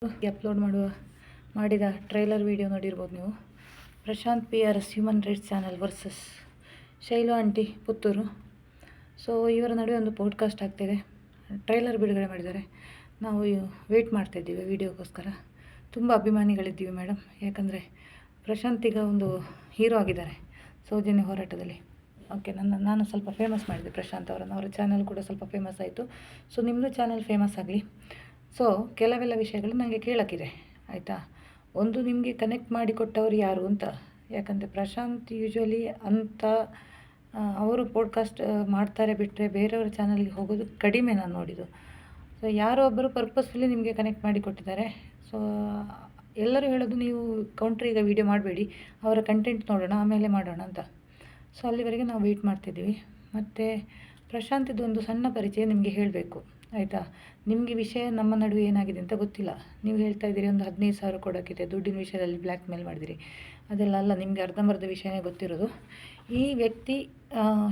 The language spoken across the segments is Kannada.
ಅಪ್ಲೋಡ್ ಮಾಡಿದ ಟ್ರೈಲರ್ ವಿಡಿಯೋ ನೋಡಿರ್ಬೋದು ನೀವು. Prashanth PRS human rights channel versus Shailu aunty Puttur. So ಇವರ ನಡುವೆ ಒಂದು ಪಾಡ್ಕಾಸ್ಟ್ ಆಗ್ತಿದೆ. ಟ್ರೈಲರ್ ಬಿಡುಗಡೆ ಮಾಡಿದ್ದಾರೆ. ನಾವು ವೆಯ್ಟ್ ಮಾಡ್ತಾಯಿದ್ದೀವಿ ವಿಡಿಯೋಗೋಸ್ಕರ. ತುಂಬ ಅಭಿಮಾನಿಗಳಿದ್ದೀವಿ ಮೇಡಮ್. ಯಾಕಂದರೆ ಪ್ರಶಾಂತ್ ಈಗ ಒಂದು ಹೀರೋ ಆಗಿದ್ದಾರೆ ಸೌಜನ್ಯ ಹೋರಾಟದಲ್ಲಿ. ಓಕೆ, ನಾನು ಸ್ವಲ್ಪ ಫೇಮಸ್ ಮಾಡಿದೆ ಪ್ರಶಾಂತ್ ಅವರನ್ನು. ಅವರ ಚಾನಲ್ ಕೂಡ ಸ್ವಲ್ಪ ಫೇಮಸ್ ಆಯಿತು. ಸೊ ನಿಮ್ಮದು ಚಾನಲ್ ಫೇಮಸ್ ಆಗಲಿ. ಸೊ ಕೆಲವೆಲ್ಲ ವಿಷಯಗಳು ನನಗೆ ಕೇಳೋಕ್ಕಿದೆ, ಆಯಿತಾ. ಒಂದು, ನಿಮಗೆ ಕನೆಕ್ಟ್ ಮಾಡಿಕೊಟ್ಟವರು ಯಾರು ಅಂತ. ಯಾಕಂದರೆ ಪ್ರಶಾಂತ್ ಯೂಶ್ವಲಿ ಅಂತ ಅವರು ಪಾಡ್ಕಾಸ್ಟ್ ಮಾಡ್ತಾರೆ ಬಿಟ್ಟರೆ ಬೇರೆಯವ್ರ ಚಾನಲ್ಗೆ ಹೋಗೋದು ಕಡಿಮೆ ನಾನು ನೋಡಿದ್ದು. ಸೊ ಯಾರೋ ಒಬ್ಬರು ಪರ್ಪಸ್ಫುಲಿ ನಿಮಗೆ ಕನೆಕ್ಟ್ ಮಾಡಿ ಕೊಟ್ಟಿದ್ದಾರೆ. ಸೊ ಎಲ್ಲರೂ ಹೇಳೋದು, ನೀವು ಕೌಂಟ್ರಿಗೆ ವೀಡಿಯೋ ಮಾಡಬೇಡಿ, ಅವರ ಕಂಟೆಂಟ್ ನೋಡೋಣ ಆಮೇಲೆ ಮಾಡೋಣ ಅಂತ. ಸೊ ಅಲ್ಲಿವರೆಗೆ ನಾವು ವೆಯ್ಟ್ ಮಾಡ್ತಿದ್ದೀವಿ. ಮತ್ತು ಪ್ರಶಾಂತಿದ್ದು ಒಂದು ಸಣ್ಣ ಪರಿಚಯ ನಿಮಗೆ ಹೇಳಬೇಕು, ಆಯಿತಾ. ನಿಮಗೆ ವಿಷಯ ನಮ್ಮ ನಡುವೆ ಏನಾಗಿದೆ ಅಂತ ಗೊತ್ತಿಲ್ಲ. ನೀವು ಹೇಳ್ತಾ ಇದ್ದೀರಿ ಒಂದು 15,000 ಕೊಡೋಕ್ಕಿದೆ, ದುಡ್ಡಿನ ವಿಷಯದಲ್ಲಿ ಬ್ಲ್ಯಾಕ್ ಮೇಲ್ ಮಾಡಿದಿರಿ. ಅದೆಲ್ಲ ಅಲ್ಲ, ನಿಮಗೆ ಅರ್ಧಂಬರ್ಧ ವಿಷಯನೇ ಗೊತ್ತಿರೋದು. ಈ ವ್ಯಕ್ತಿ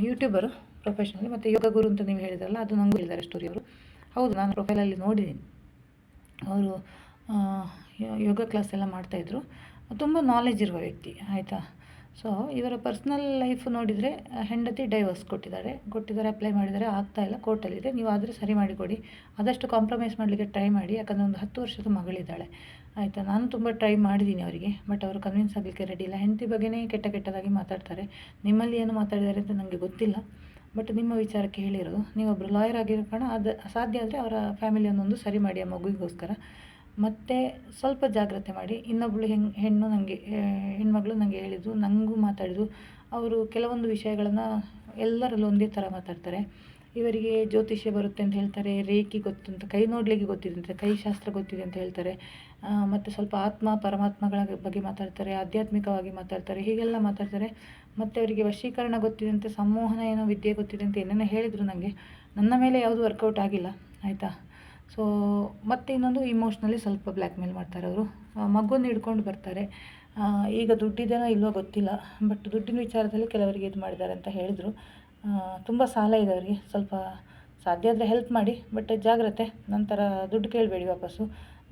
ಯೂಟ್ಯೂಬರು ಪ್ರೊಫೆಷನಲಿ, ಮತ್ತು ಯೋಗ ಗುರು ಅಂತ ನೀವು ಹೇಳಿದ್ರಲ್ಲ, ಅದು ನನಗೂ ಹೇಳಿದ್ದಾರೆ ಸ್ಟೋರಿ ಅವರು. ಹೌದು, ನಾನು ಪ್ರೊಫೈಲಲ್ಲಿ ನೋಡಿದ್ದೀನಿ. ಅವರು ಯೋಗ ಕ್ಲಾಸ್ ಎಲ್ಲ ಮಾಡ್ತಾಯಿದ್ರು. ತುಂಬ ನಾಲೆಜ್ ಇರುವ ವ್ಯಕ್ತಿ, ಆಯಿತಾ. ಸೊ ಇವರ ಪರ್ಸ್ನಲ್ ಲೈಫ್ ನೋಡಿದರೆ ಹೆಂಡತಿ ಡೈವರ್ಸ್ ಕೊಟ್ಟಿದ್ದಾರೆ, ಅಪ್ಲೈ ಮಾಡಿದ್ದಾರೆ, ಆಗ್ತಾಯಿಲ್ಲ, ಕೋರ್ಟಲ್ಲಿದೆ. ನೀವು ಆದರೆ ಸರಿ ಮಾಡಿಕೊಡಿ, ಆದಷ್ಟು ಕಾಂಪ್ರಮೈಸ್ ಮಾಡಲಿಕ್ಕೆ ಟ್ರೈ ಮಾಡಿ. ಯಾಕಂದರೆ ಒಂದು 10 ವರ್ಷದ ಮಗಳಿದ್ದಾಳೆ, ಆಯಿತಾ. ನಾನು ತುಂಬ ಟ್ರೈ ಮಾಡಿದ್ದೀನಿ ಅವರಿಗೆ, ಬಟ್ ಅವರು ಕನ್ವಿನ್ಸ್ ಆಗಲಿಕ್ಕೆ ರೆಡಿ ಇಲ್ಲ. ಹೆಂಡತಿ ಬಗ್ಗೆನೇ ಕೆಟ್ಟದಾಗಿ ಮಾತಾಡ್ತಾರೆ. ನಿಮ್ಮಲ್ಲಿ ಏನು ಮಾತಾಡಿದ್ದಾರೆ ಅಂತ ನನಗೆ ಗೊತ್ತಿಲ್ಲ, ಬಟ್ ನಿಮ್ಮ ವಿಚಾರಕ್ಕೆ ಹೇಳಿರೋದು. ನೀವೊಬ್ಬರು ಲಾಯರ್ ಆಗಿರೋ ಕಾರಣ ಅದು ಸಾಧ್ಯ ಆದರೆ ಅವರ ಫ್ಯಾಮಿಲಿಯನ್ನೊಂದು ಸರಿ ಮಾಡಿ ಆ ಮಗುವಿಗೋಸ್ಕರ. ಮತ್ತು ಸ್ವಲ್ಪ ಜಾಗ್ರತೆ ಮಾಡಿ. ಇನ್ನೊಬ್ಬಳು ಹೆಣ್ಮಗಳು ನನಗೆ ಹೇಳಿದ್ದು, ನನಗೂ ಮಾತಾಡಿದ್ದು, ಅವರು ಕೆಲವೊಂದು ವಿಷಯಗಳನ್ನು ಎಲ್ಲರಲ್ಲೂ ಒಂದೇ ಥರ ಮಾತಾಡ್ತಾರೆ. ಇವರಿಗೆ ಜ್ಯೋತಿಷ್ಯ ಬರುತ್ತೆ ಅಂತ ಹೇಳ್ತಾರೆ, ರೇಖಿ ಗೊತ್ತು ಅಂತ, ಕೈ ನೋಡಲಿಕ್ಕೆ ಗೊತ್ತಿದೆ ಅಂತ, ಕೈ ಶಾಸ್ತ್ರ ಗೊತ್ತಿದೆ ಅಂತ ಹೇಳ್ತಾರೆ. ಮತ್ತು ಸ್ವಲ್ಪ ಆತ್ಮ ಪರಮಾತ್ಮಗಳ ಬಗ್ಗೆ ಮಾತಾಡ್ತಾರೆ, ಆಧ್ಯಾತ್ಮಿಕವಾಗಿ ಮಾತಾಡ್ತಾರೆ, ಹೀಗೆಲ್ಲ ಮಾತಾಡ್ತಾರೆ. ಮತ್ತು ಅವರಿಗೆ ವಶೀಕರಣ ಗೊತ್ತಿದೆ ಅಂತ, ಸಂಮೋಹನ ಏನೋ ವಿದ್ಯೆ ಗೊತ್ತಿದೆ ಅಂತ ಏನೇನೋ ಹೇಳಿದರು ನನಗೆ. ನನ್ನ ಮೇಲೆ ಯಾವುದು ವರ್ಕೌಟ್ ಆಗಿಲ್ಲ, ಆಯಿತಾ. ಸೊ ಮತ್ತು ಇನ್ನೊಂದು, ಇಮೋಷ್ನಲಿ ಸ್ವಲ್ಪ ಬ್ಲ್ಯಾಕ್ ಮೇಲ್ ಮಾಡ್ತಾರೆ ಅವರು. ಮಗುವನ್ನು ಹಿಡ್ಕೊಂಡು ಬರ್ತಾರೆ. ಈಗ ದುಡ್ಡಿದೇನೋ ಇಲ್ವೋ ಗೊತ್ತಿಲ್ಲ, ಬಟ್ ದುಡ್ಡಿನ ವಿಚಾರದಲ್ಲಿ ಕೆಲವರಿಗೆ ಇದು ಮಾಡಿದ್ದಾರೆ ಅಂತ ಹೇಳಿದರು. ತುಂಬ ಸಾಲ ಇದೆ ಅವರಿಗೆ. ಸ್ವಲ್ಪ ಸಾಧ್ಯ ಆದರೆ ಹೆಲ್ಪ್ ಮಾಡಿ, ಬಟ್ ಜಾಗ್ರತೆ. ನಂತರ ದುಡ್ಡು ಕೇಳಬೇಡಿ ವಾಪಸ್ಸು.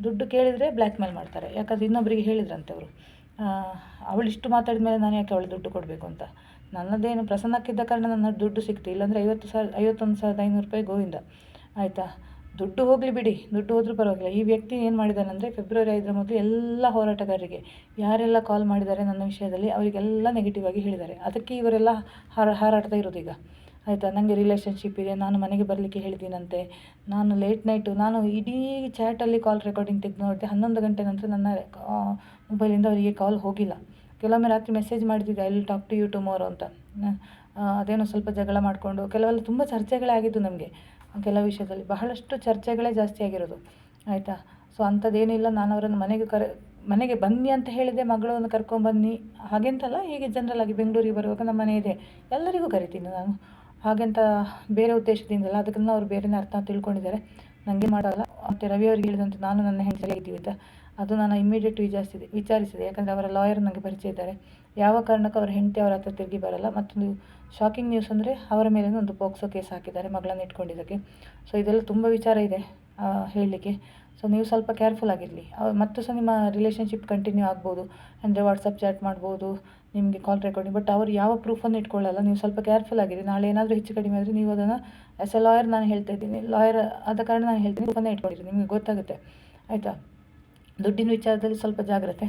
ದುಡ್ಡು ಕೇಳಿದರೆ ಬ್ಲ್ಯಾಕ್ ಮೇಲ್ ಮಾಡ್ತಾರೆ. ಯಾಕಂದರೆ ಇನ್ನೊಬ್ಬರಿಗೆ ಹೇಳಿದ್ರಂತೆ ಅವರು, ಅವಳಿಷ್ಟು ಮಾತಾಡಿದ ಮೇಲೆ ನಾನು ಯಾಕೆ ಅವಳು ದುಡ್ಡು ಕೊಡಬೇಕು ಅಂತ. ನನ್ನದೇನು ಪ್ರಸನ್ನಕ್ಕಿದ್ದ ಕಾರಣ ನನ್ನ ದುಡ್ಡು ಸಿಕ್ತು, ಇಲ್ಲಾಂದರೆ 51,500 ರೂಪಾಯಿ ಗೋವಿಂದ, ಆಯಿತಾ. ದುಡ್ಡು ಹೋಗಲಿ ಬಿಡಿ, ದುಡ್ಡು ಹೋದರೂ ಪರವಾಗಿಲ್ಲ. ಈ ವ್ಯಕ್ತಿ ಏನು ಮಾಡಿದ್ದಾನೆಂದರೆ, ಫೆಬ್ರವರಿ 5ರ ಮೊದಲು ಎಲ್ಲ ಹೋರಾಟಗಾರರಿಗೆ ಯಾರೆಲ್ಲ ಕಾಲ್ ಮಾಡಿದ್ದಾರೆ ನನ್ನ ವಿಷಯದಲ್ಲಿ ಅವರಿಗೆಲ್ಲ ನೆಗೆಟಿವ್ ಆಗಿ ಹೇಳಿದ್ದಾರೆ. ಅದಕ್ಕೆ ಇವರೆಲ್ಲ ಹಾರಾಡ್ತಾ ಇರೋದು ಈಗ, ಆಯಿತಾ. ನನಗೆ ರಿಲೇಷನ್ಶಿಪ್ ಇದೆ, ನಾನು ಮನೆಗೆ ಬರಲಿಕ್ಕೆ ಹೇಳಿದ್ದೀನಂತೆ, ನಾನು ಲೇಟ್ ನೈಟು, ನಾನು ಇಡೀ ಚಾಟಲ್ಲಿ ಕಾಲ್ ರೆಕಾರ್ಡಿಂಗ್ ತೆಗೆದು ನೋಡಿದೆ. 11 ಗಂಟೆ ನಂತರ ನನ್ನ ಮೊಬೈಲಿಂದ ಅವರಿಗೆ ಕಾಲ್ ಹೋಗಿಲ್ಲ. ಕೆಲವೊಮ್ಮೆ ರಾತ್ರಿ ಮೆಸೇಜ್ ಮಾಡಿದ್ದೆ, I will talk to you tomorrow ಅಂತ. ಅದೇನೋ ಸ್ವಲ್ಪ ಜಗಳ ಮಾಡಿಕೊಂಡು, ಕೆಲವೆಲ್ಲ ತುಂಬ ಚರ್ಚೆಗಳೇ ಆಗಿದ್ದು ನಮಗೆ. ಕೆಲವು ವಿಷಯದಲ್ಲಿ ಬಹಳಷ್ಟು ಚರ್ಚೆಗಳೇ ಜಾಸ್ತಿ ಆಗಿರೋದು, ಆಯಿತಾ. ಸೊ ಅಂಥದ್ದೇನಿಲ್ಲ. ನಾನು ಅವರನ್ನು ಮನೆಗೆ ಬನ್ನಿ ಅಂತ ಹೇಳಿದೆ, ಮಗಳನ್ನು ಕರ್ಕೊಂಬನ್ನಿ ಹಾಗೆಂತಲ್ಲ, ಹೀಗೆ ಜನರಲಾಗಿ ಬೆಂಗಳೂರಿಗೆ ಬರುವಾಗ ನಮ್ಮ ಮನೆ ಇದೆ, ಎಲ್ಲರಿಗೂ ಕರಿತೀನಿ ನಾನು, ಹಾಗೆಂತ ಬೇರೆ ಉದ್ದೇಶದಿಂದಲ್ಲ. ಅದಕ್ಕನ್ನು ಅವರು ಬೇರೆನೇ ಅರ್ಥ ತಿಳ್ಕೊಂಡಿದ್ದಾರೆ. ನನಗೆ ಮಾಡೋಲ್ಲ. ಮತ್ತು ರವಿ ಅವ್ರಿಗೆ ಹೇಳಿದಂತೆ ನಾನು ನನ್ನ ಹೆಂಡತಿ ಇದ್ದೀವಿ ಅಂತ, ಅದು ನಾನು ಇಮ್ಮಿಡಿಯೇಟ್ ವಿಚಾರಿಸಿದೆ. ಯಾಕಂದರೆ ಅವರ ಲಾಯರ್ ನನಗೆ ಪರಿಚಯ ಇದ್ದಾರೆ. ಯಾವ ಕಾರಣಕ್ಕೂ ಅವರ ಹೆಂಡತಿ ಅವರ ಹತ್ರ ತಿರುಗಿ ಬರಲ್ಲ. ಮತ್ತೊಂದು ಶಾಕಿಂಗ್ ನ್ಯೂಸ್ ಅಂದರೆ, ಅವರ ಮೇಲೆ ಒಂದು ಪೋಕ್ಸೋ ಕೇಸ್ ಹಾಕಿದ್ದಾರೆ ಮಗಳನ್ನು ಇಟ್ಕೊಂಡಿದ್ದಕ್ಕೆ. ಸೊ ಇದೆಲ್ಲ ತುಂಬ ವಿಚಾರ ಇದೆ ಹೇಳಲಿಕ್ಕೆ. ಸೊ ನೀವು ಸ್ವಲ್ಪ ಕೇರ್ಫುಲ್ ಆಗಿರಲಿ. ಮತ್ತು ಸಹ ನಿಮ್ಮ ರಿಲೇಷನ್ಶಿಪ್ ಕಂಟಿನ್ಯೂ ಆಗ್ಬೋದು, ಅಂದರೆ ವಾಟ್ಸಪ್ ಚಾಟ್ ಮಾಡ್ಬೋದು, ನಿಮಗೆ ಕಾಲ್ ರೆಕಾರ್ಡಿಂಗ್, ಬಟ್ ಅವರು ಯಾವ ಪ್ರೂಫನ್ನು ಇಟ್ಕೊಳ್ಳಲ್ಲ. ನೀವು ಸ್ವಲ್ಪ ಕೇರ್ಫುಲ್ ಆಗಿರಿ. ನಾಳೆ ಏನಾದರೂ ಹೆಚ್ಚು ಕಡಿಮೆ ಆದರೆ ನೀವು ಅದನ್ನು ಆ್ಯಸ್ ಎ ಲಾಯರ್ ನಾನು ಹೇಳ್ತಾ ಇದ್ದೀನಿ, ಲಾಯರ್ ಆದ ಕಾರಣ ನಾನು ಹೇಳ್ತೀನಿ, ಪ್ರೂಫನ್ನೇ ಇಟ್ಕೊಂಡಿರಿ, ನಿಮಗೆ ಗೊತ್ತಾಗುತ್ತೆ, ಆಯಿತಾ. ದುಡ್ಡಿನ ವಿಚಾರದಲ್ಲಿ ಸ್ವಲ್ಪ ಜಾಗ್ರತೆ.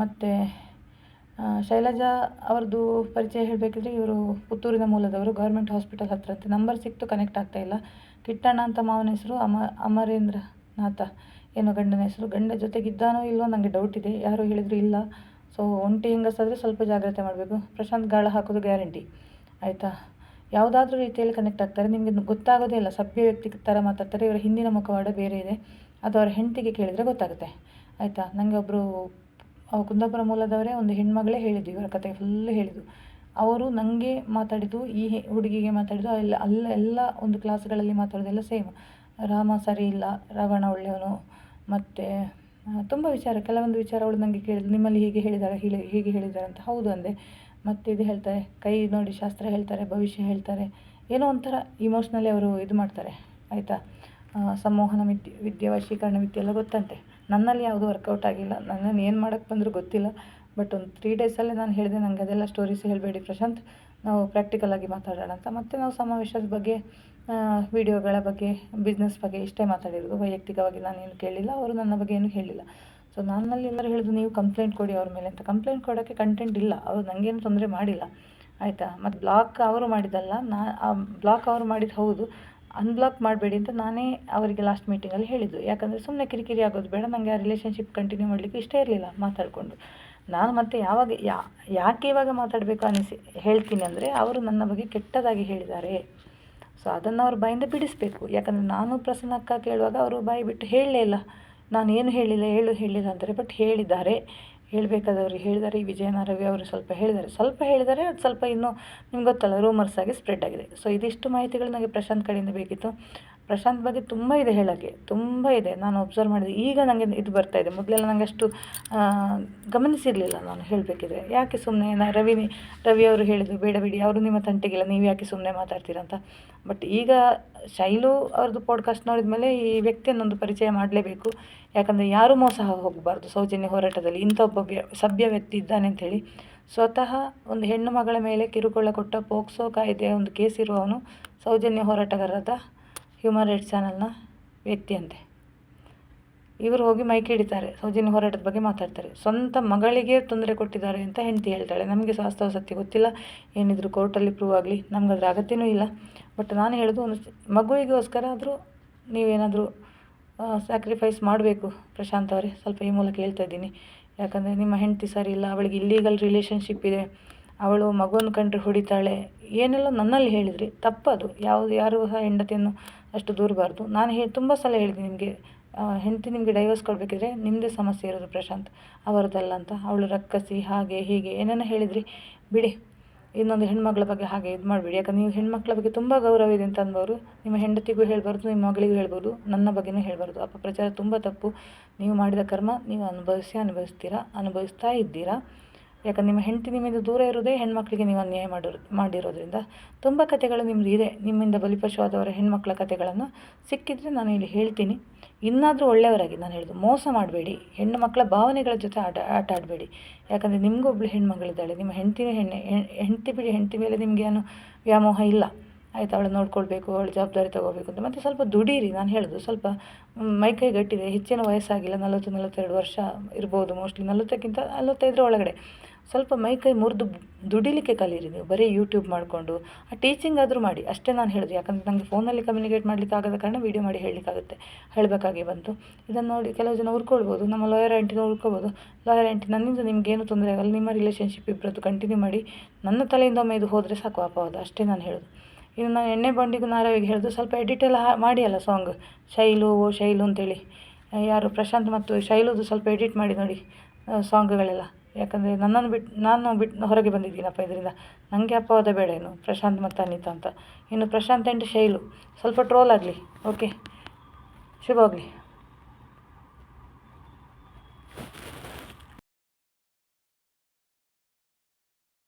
ಮತ್ತು ಶೈಲಜಾ ಅವ್ರದ್ದು ಪರಿಚಯ ಹೇಳಬೇಕಿದ್ರೆ, ಇವರು ಪುತ್ತೂರಿನ ಮೂಲದವರು, ಗೌರ್ಮೆಂಟ್ ಹಾಸ್ಪಿಟಲ್ ಹತ್ರ ಅಂತ. ನಂಬರ್ ಸಿಕ್ತು, ಕನೆಕ್ಟ್ ಆಗ್ತಾಯಿಲ್ಲ. ಕಿಟ್ಟಣ್ಣ ಅಂತ ಮಾವನ ಹೆಸರು, ಅಮರೇಂದ್ರನಾಥ ಏನೋ ಗಂಡನ ಹೆಸರು. ಗಂಡ ಜೊತೆಗಿದ್ದಾನೋ ಇಲ್ಲವೋ ನನಗೆ ಡೌಟ್ ಇದೆ, ಯಾರೋ ಹೇಳಿದ್ರು ಇಲ್ಲ. ಸೊ ಒಂಟಿ ಹೆಂಗಸಾದರೆ ಸ್ವಲ್ಪ ಜಾಗ್ರತೆ ಮಾಡಬೇಕು. ಪ್ರಶಾಂತ್ ಗಾಳ ಹಾಕೋದು ಗ್ಯಾರಂಟಿ, ಆಯಿತಾ. ಯಾವುದಾದ್ರೂ ರೀತಿಯಲ್ಲಿ ಕನೆಕ್ಟ್ ಆಗ್ತಾರೆ, ನಿಮಗೆ ಗೊತ್ತಾಗೋದೇ ಇಲ್ಲ. ಸಭ್ಯ ವ್ಯಕ್ತಿ ಥರ ಮಾತಾಡ್ತಾರೆ. ಇವರ ಹಿಂದಿನ ಮುಖವಾಡ ಬೇರೆ ಇದೆ, ಅದು ಅವರ ಹೆಂಡತಿಗೆ ಕೇಳಿದರೆ ಗೊತ್ತಾಗುತ್ತೆ, ಆಯಿತಾ. ನನಗೆ ಒಬ್ಬರು ಕುಂದಾಪುರ ಮೂಲದವರೇ ಒಂದು ಹೆಣ್ಮಗಳೇ ಹೇಳಿದ್ದು, ಇವರ ಕತೆ ಫುಲ್ಲು ಹೇಳಿದ್ದು. ಅವರು ನನಗೆ ಮಾತಾಡಿದ್ದು, ಈ ಹುಡುಗಿಗೆ ಮಾತಾಡಿದ್ದು, ಅಲ್ಲೆಲ್ಲ ಒಂದು ಕ್ಲಾಸ್ಗಳಲ್ಲಿ ಮಾತಾಡೋದೆಲ್ಲ ಸೇಮ್. ರಾಮ ಸರಿ ಇಲ್ಲ, ರಾವಣ ಒಳ್ಳೆಯವನು, ಮತ್ತು ತುಂಬ ವಿಚಾರ, ಕೆಲವೊಂದು ವಿಚಾರ ಅವಳು ನನಗೆ ಕೇಳಿದ್ರು, ನಿಮ್ಮಲ್ಲಿ ಹೀಗೆ ಹೇಳಿದ್ದಾರೆ ಅಂತ. ಹೌದು ಅಂದೆ. ಮತ್ತು ಇದು ಹೇಳ್ತಾರೆ, ಕೈ ನೋಡಿ ಶಾಸ್ತ್ರ ಹೇಳ್ತಾರೆ, ಭವಿಷ್ಯ ಹೇಳ್ತಾರೆ, ಏನೋ ಒಂಥರ ಇಮೋಷ್ನಲಿ ಅವರು ಇದು ಮಾಡ್ತಾರೆ, ಆಯಿತಾ. ಸಂಮೋಹನ ವಿದ್ಯೆ, ವಶೀಕರಣ ವಿದ್ಯೆ ಎಲ್ಲ ಗೊತ್ತಂತೆ. ನನ್ನಲ್ಲಿ ಯಾವುದೂ ವರ್ಕೌಟ್ ಆಗಿಲ್ಲ. ನನ್ನನ್ನು ಏನು ಮಾಡೋಕ್ಕೆ ಬಂದರೂ ಗೊತ್ತಿಲ್ಲ. ಬಟ್ ಒಂದು 3 ಡೇಸಲ್ಲೇ ನಾನು ಹೇಳಿದೆ, ನನಗೆ ಅದೆಲ್ಲ ಸ್ಟೋರೀಸ್ ಹೇಳಬೇಡಿ ಪ್ರಶಾಂತ್, ನಾವು ಪ್ರಾಕ್ಟಿಕಲಾಗಿ ಮಾತಾಡೋಣ ಅಂತ. ಮತ್ತು ನಾವು ಸಮಾವೇಶದ ಬಗ್ಗೆ, ವಿಡಿಯೋಗಳ ಬಗ್ಗೆ, ಬಿಸ್ನೆಸ್ ಬಗ್ಗೆ ಇಷ್ಟೇ ಮಾತಾಡಿರೋದು. ವೈಯಕ್ತಿಕವಾಗಿ ನಾನೇನು ಕೇಳಿಲ್ಲ, ಅವರು ನನ್ನ ಬಗ್ಗೆ ಏನು ಹೇಳಿಲ್ಲ. ಸೊ ನನ್ನಲ್ಲಿ ಎಲ್ಲರೂ ಹೇಳಿದ್ರು ನೀವು ಕಂಪ್ಲೇಂಟ್ ಕೊಡಿ ಅವ್ರ ಮೇಲೆ ಅಂತ. ಕಂಪ್ಲೇಂಟ್ ಕೊಡೋಕ್ಕೆ ಕಂಟೆಂಟ್ ಇಲ್ಲ, ಅವ್ರು ನನಗೇನು ತೊಂದರೆ ಮಾಡಿಲ್ಲ ಆಯಿತಾ. ಮತ್ತು ಬ್ಲಾಕ್ ಅವರು ಮಾಡಿದ್ದಲ್ಲ, ಬ್ಲಾಕ್ ಅವರು ಮಾಡಿದ್ದು ಹೌದು, ಅನ್ಬ್ಲಾಕ್ ಮಾಡಬೇಡಿ ಅಂತ ನಾನೇ ಅವರಿಗೆ ಲಾಸ್ಟ್ ಮೀಟಿಂಗಲ್ಲಿ ಹೇಳಿದ್ದು. ಯಾಕಂದರೆ ಸುಮ್ಮನೆ ಕಿರಿಕಿರಿ ಆಗೋದು ಬೇಡ, ನನಗೆ ಆ ರಿಲೇಷನ್ಶಿಪ್ ಕಂಟಿನ್ಯೂ ಮಾಡಲಿಕ್ಕೆ ಇಷ್ಟ ಇರಲಿಲ್ಲ ಮಾತಾಡಿಕೊಂಡು. ನಾನು ಮತ್ತೆ ಯಾಕೆ ಇವಾಗ ಮಾತಾಡಬೇಕು ಹೇಳ್ತೀನಿ ಅಂದರೆ, ಅವರು ನನ್ನ ಬಗ್ಗೆ ಕೆಟ್ಟದಾಗಿ ಹೇಳಿದ್ದಾರೆ. ಸೊ ಅದನ್ನು ಅವ್ರ ಬಾಯಿಂದ ಬಿಡಿಸಬೇಕು. ಯಾಕಂದರೆ ನಾನು ಪ್ರಸನ್ನ ಅಕ್ಕ ಕೇಳುವಾಗ ಅವರು ಬಾಯಿ ಬಿಟ್ಟು ಹೇಳಲೇ ಇಲ್ಲ, ನಾನು ಏನು ಹೇಳಿಲ್ಲ ಅಂತಾರೆ. ಬಟ್ ಹೇಳಿದ್ದಾರೆ, ಹೇಳಬೇಕಾದವ್ರು ಹೇಳಿದ್ದಾರೆ. ಈ ವಿಜಯನ ರವಿ ಅವರು ಸ್ವಲ್ಪ ಹೇಳಿದ್ದಾರೆ, ಅದು ಸ್ವಲ್ಪ ಇನ್ನೂ ನಿಮ್ಗೆ ಗೊತ್ತಲ್ಲ, ರೂಮರ್ಸ್ ಆಗಿ ಸ್ಪ್ರೆಡ್ ಆಗಿದೆ. ಸೊ ಇದಿಷ್ಟು ಮಾಹಿತಿಗಳು ನನಗೆ ಪ್ರಶಾಂತ್ ಕಡೆಯಿಂದ ಬೇಕಿತ್ತು. ಪ್ರಶಾಂತ್ ಬಗ್ಗೆ ತುಂಬ ಇದೆ ಹೇಳೋಕ್ಕೆ, ತುಂಬ ಇದೆ. ನಾನು ಒಬ್ಸರ್ವ್ ಮಾಡಿದೆ, ಈಗ ನನಗೆ ಇದು ಬರ್ತಾಯಿದೆ. ಮೊದಲೆಲ್ಲ ನನಗೆ ಅಷ್ಟು ಗಮನಿಸಿರಲಿಲ್ಲ ನಾನು ಹೇಳಬೇಕಿದ್ರೆ. ಯಾಕೆ ಸುಮ್ಮನೆ ರವಿ ಅವರು ಹೇಳಿದರು ಬೇಡ ಬಿಡಿ, ಅವರು ನಿಮ್ಮ ತಂಟೆಗಿಲ್ಲ, ನೀವು ಯಾಕೆ ಸುಮ್ಮನೆ ಮಾತಾಡ್ತೀರಂತ. ಬಟ್ ಈಗ ಶೈಲು ಅವ್ರದ್ದು ಪಾಡ್ಕಾಸ್ಟ್ ನೋಡಿದ ಮೇಲೆ ಈ ವ್ಯಕ್ತಿಯನ್ನೊಂದು ಪರಿಚಯ ಮಾಡಲೇಬೇಕು. ಯಾಕಂದರೆ ಯಾರೂ ಮೋಸ ಹೋಗಬಾರ್ದು ಸೌಜನ್ಯ ಹೋರಾಟದಲ್ಲಿ. ಇಂಥ ಒಬ್ಬ ಸಭ್ಯ ವ್ಯಕ್ತಿ ಇದ್ದಾನೆ ಅಂಥೇಳಿ. ಸ್ವತಃ ಒಂದು ಹೆಣ್ಣು ಮಗಳ ಮೇಲೆ ಕಿರುಕುಳ ಕೊಟ್ಟ ಪೋಕ್ಸೋ ಕಾಯ್ದೆಯ ಒಂದು ಕೇಸ್ ಇರುವವನು ಸೌಜನ್ಯ ಹೋರಾಟಗಾರರಾದ ಹ್ಯೂಮನ್ ರೈಟ್ಸ್ ಚಾನಲ್ನ ವ್ಯಕ್ತಿಯಂತೆ. ಇವರು ಹೋಗಿ ಮೈಕ್ ಹಿಡಿತಾರೆ, ಸೌಜನ್ಯ ಹೋರಾಟದ ಬಗ್ಗೆ ಮಾತಾಡ್ತಾರೆ. ಸ್ವಂತ ಮಗಳಿಗೆ ತೊಂದರೆ ಕೊಟ್ಟಿದ್ದಾರೆ ಅಂತ ಹೆಂಡತಿ ಹೇಳ್ತಾಳೆ. ನಮಗೆ ವಾಸ್ತವ ಸತ್ಯ ಗೊತ್ತಿಲ್ಲ, ಏನಿದ್ರು ಕೋರ್ಟಲ್ಲಿ ಪ್ರೂವ್ ಆಗಲಿ, ನಮ್ಗೆ ಅದ್ರ ಅಗತ್ಯನೂ ಇಲ್ಲ. ಬಟ್ ನಾನು ಹೇಳೋದು, ಒಂದು ಮಗುವಿಗೋಸ್ಕರ ಆದರೂ ನೀವೇನಾದರೂ ಸ್ಯಾಕ್ರಿಫೈಸ್ ಮಾಡಬೇಕು ಪ್ರಶಾಂತ್ ಅವರೇ, ಸ್ವಲ್ಪ ಈ ಮೂಲಕ ಹೇಳ್ತಾ ಇದ್ದೀನಿ. ಯಾಕಂದರೆ ನಿಮ್ಮ ಹೆಂಡತಿ ಸರಿ ಇಲ್ಲ, ಅವಳಿಗೆ ಇಲ್ಲೀಗಲ್ ರಿಲೇಷನ್ಶಿಪ್ ಇದೆ, ಅವಳು ಮಗುವನ್ನು ಕಂಡ್ರೆ ಹೊಡಿತಾಳೆ, ಏನೆಲ್ಲ ನನ್ನಲ್ಲಿ ಹೇಳಿದ್ರಿ, ತಪ್ಪದು. ಯಾರು ಸಹ ಹೆಂಡತಿಯನ್ನು ಅಷ್ಟು ದೂರಬಾರ್ದು. ನಾನು ತುಂಬ ಸಲ ಹೇಳಿದ್ದೀನಿ ನಿಮಗೆ, ಹೆಂಡತಿ ನಿಮಗೆ ಡೈವರ್ಸ್ ಕೊಡಬೇಕಿದ್ರೆ ನಿಮ್ಮದೇ ಸಮಸ್ಯೆ ಇರೋದು ಪ್ರಶಾಂತ್, ಅವರದಲ್ಲ ಅಂತ. ಅವಳು ರಕ್ಕಸಿ ಹಾಗೆ ಹೀಗೆ ಏನೇನೋ ಹೇಳಿದ್ರಿ, ಬಿಡಿ. ಇನ್ನೊಂದು ಹೆಣ್ಮಕ್ಳ ಬಗ್ಗೆ ಹಾಗೆ ಇದು ಮಾಡಬೇಡಿ. ಯಾಕಂದ್ರೆ ನೀವು ಹೆಣ್ಮಕ್ಳ ಬಗ್ಗೆ ತುಂಬ ಗೌರವ ಇದೆ ಅಂತ ಅಂದವರು ನಿಮ್ಮ ಹೆಂಡತಿಗೂ ಹೇಳ್ಬಾರ್ದು, ನಿಮ್ಮ ಮಗಳಿಗೂ ಹೇಳ್ಬೋದು, ನನ್ನ ಬಗ್ಗೆನೂ ಹೇಳ್ಬಾರ್ದು. ಅಪಪ್ರಚಾರ ತುಂಬ ತಪ್ಪು. ನೀವು ಮಾಡಿದ ಕರ್ಮ ನೀವು ಅನುಭವಿಸ್ತಾ ಇದ್ದೀರಾ. ಯಾಕಂದ್ರೆ ನಿಮ್ಮ ಹೆಂಡತಿ ನಿಮ್ಮಿಂದ ದೂರ ಇರೋದೇ ಹೆಣ್ಮಕ್ಳಿಗೆ ನೀವು ಅನ್ಯಾಯ ಮಾಡಿರೋದ್ರಿಂದ. ತುಂಬ ಕಥೆಗಳು ನಿಮ್ಮದು ಇದೆ, ನಿಮ್ಮಿಂದ ಬಲಿಪಶುವಾದವರ ಹೆಣ್ಮಕ್ಳ ಕಥೆಗಳನ್ನು ಸಿಕ್ಕಿದರೆ ನಾನು ಇಲ್ಲಿ ಹೇಳ್ತೀನಿ. ಇನ್ನಾದರೂ ಒಳ್ಳೆಯವರಾಗಿ ನಾನು ಹೇಳೋದು, ಮೋಸ ಮಾಡಬೇಡಿ, ಹೆಣ್ಣು ಮಕ್ಕಳ ಭಾವನೆಗಳ ಜೊತೆ ಆಟ ಆಡಬೇಡಿ. ಯಾಕಂದರೆ ನಿಮಗೂ ಒಬ್ಬಳು ಹೆಣ್ಮಗಳಿದ್ದಾಳೆ, ನಿಮ್ಮ ಹೆಂಡತಿ ಬಿಡಿ, ಹೆಂಡತಿ ಮೇಲೆ ನಿಮಗೆ ಏನು ವ್ಯಾಮೋಹ ಇಲ್ಲ ಆಯಿತು. ಅವಳು ನೋಡ್ಕೊಳ್ಬೇಕು, ಅವಳು ಜವಾಬ್ದಾರಿ ತೊಗೋಬೇಕು ಅಂತ. ಮತ್ತು ಸ್ವಲ್ಪ ದುಡೀರಿ, ನಾನು ಹೇಳೋದು ಸ್ವಲ್ಪ ಮೈಕೈ ಗಟ್ಟಿದೆ, ಹೆಚ್ಚಿನ ವಯಸ್ಸಾಗಿಲ್ಲ, 40-42 ವರ್ಷ ಇರ್ಬೋದು ಮೋಸ್ಟ್ಲಿ, 40ಕ್ಕಿಂತ 45 ಒಳಗಡೆ. ಸ್ವಲ್ಪ ಮೈಕೈ ಮುರಿದು ದುಡಿಲಿಕ್ಕೆ ಕಲೀರಿ. ನೀವು ಬರೀ ಯೂಟ್ಯೂಬ್ ಮಾಡಿಕೊಂಡು ಆ ಟೀಚಿಂಗ್ ಆದರೂ ಮಾಡಿ, ಅಷ್ಟೇ ನಾನು ಹೇಳೋದು. ಯಾಕಂದರೆ ನನಗೆ ಫೋನಲ್ಲಿ ಕಮ್ಯುನಿಕೇಟ್ ಮಾಡಲಿಕ್ಕೆ ಆಗದ ಕಾರಣ ವೀಡಿಯೋ ಮಾಡಿ ಹೇಳಬೇಕಾಗಿ ಬಂತು. ಇದನ್ನು ನೋಡಿ ಕೆಲವು ಜನ ಉರ್ಕೊಳ್ಬೋದು, ನಮ್ಮ ಲಾಯರ್ ಆಂಟಿನೂ ಉಳ್ಕೊಬೋದು. ಲಾಯರ್ ಆಂಟಿ, ನನ್ನಿಂದ ನಿಮಗೇನು ತೊಂದರೆ ಆಗಲ್ಲ, ನಿಮ್ಮ ರಿಲೇಷನ್ಶಿಪ್ ಇಬ್ಬರದ್ದು ಕಂಟಿನ್ಯೂ ಮಾಡಿ, ನನ್ನ ತಲೆಯಿಂದ ಒಮ್ಮೆ ಇದು ಹೋದರೆ ಸಾಕು ಅಪವಾದ, ಅಷ್ಟೇ ನಾನು ಹೇಳೋದು. ಇನ್ನು ನಾನು ಎಣ್ಣೆ ಬಾಂಡಿಗೂ ನಾರಾವಿಗೆ ಹೇಳೋದು, ಸ್ವಲ್ಪ ಎಡಿಟ್ ಎಲ್ಲ ಮಾಡಿ ಅಲ್ಲ ಸಾಂಗ್, ಶೈಲು ಅಂತೇಳಿ, ಯಾರು ಪ್ರಶಾಂತ್ ಮತ್ತು ಶೈಲುದು ಸ್ವಲ್ಪ ಎಡಿಟ್ ಮಾಡಿ ನೋಡಿ ಸಾಂಗ್ಗಳೆಲ್ಲ. ಯಾಕಂದರೆ ನಾನು ಬಿಟ್ಟು ಹೊರಗೆ ಬಂದಿದ್ದೀನಪ್ಪ ಇದರಿಂದ, ನನಗೆ ಅಪವಾದ ಬೇಡ ಇನ್ನು ಪ್ರಶಾಂತ್ ಮತ್ತು ಅನಿತಾ ಅಂತ. ಇನ್ನು ಪ್ರಶಾಂತ್ ಆ್ಯಂಡ್ ಶೈಲು ಸ್ವಲ್ಪ ಟ್ರೋಲ್ ಆಗಲಿ, ಓಕೆ, ಶುಭವಾಗಲಿ.